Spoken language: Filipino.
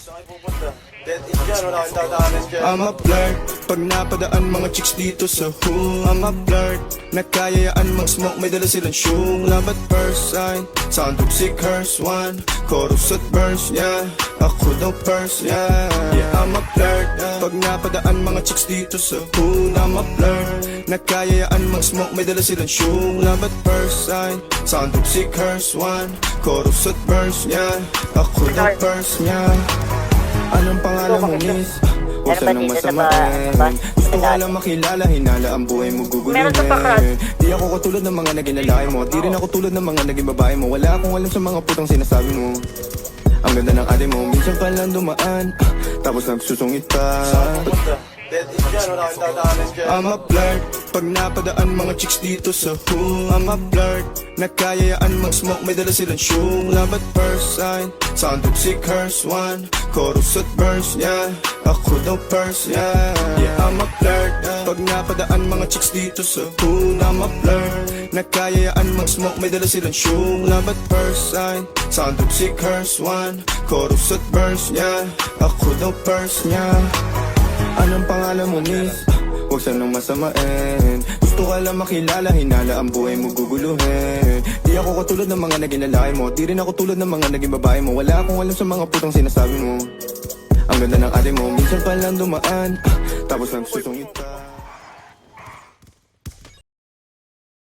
I'm a flirt, pag napadaan mga chicks dito sa hood. I'm a flirt, nakayayaan mag-smoke, may dala silang shoe. Love at first sight, sound of sick curse one, chorus at verse, yeah. Ako daw first, yeah. Yeah, I'm a flirt, pag napadaan mga chicks dito sa hood. I'm a flirt, nakayayaan mag-smoke, may dala silang shoe. Love at first sight, sound of sick curse one, chorus at verse, yeah. Ako daw first, yeah. Anong pangalan mo, miss? Huwag sanang masamain. Gusto ko lang makilala, hinala ang buhay mo guguluhin. Di ako katulad ng mga naging lalaki mo, di rin ako tulad ng mga naging babae mo. Wala akong alam sa mga putang sinasabi mo. Ang ganda ng ate mo, minsan ka lang dumaan, tapos nagsusungit pa. I'm a flirt, pag napadaan mga chicks dito sa hood. I'm a flirt, nakayayaan mag-smoke, may dala silang shoe. Love at first sight, sound of sick curse one, chorus at verse, yeah. Ako daw first, yeah. Yeah, I'm a flirt, pag napadaan mga chicks dito sa hood. I'm a flirt, nakayayaan mag-smoke, may dala silang shoe. Love at first sight, sound of sick curse one, chorus at verse, yeah. Ako daw first, yeah. Anong pangalan mo, miss? Huwag sanang masamain. Gusto ka lang makilala, hinala ang buhay mo guguluhin. Di ako katulad ng mga naging lalaki mo, di rin ako tulad ng mga naging babae mo. Wala akong alam sa mga putang sinasabi mo. Ang ganda ng ate mo, minsan pa lang dumaan, tapos nagsusungit ka.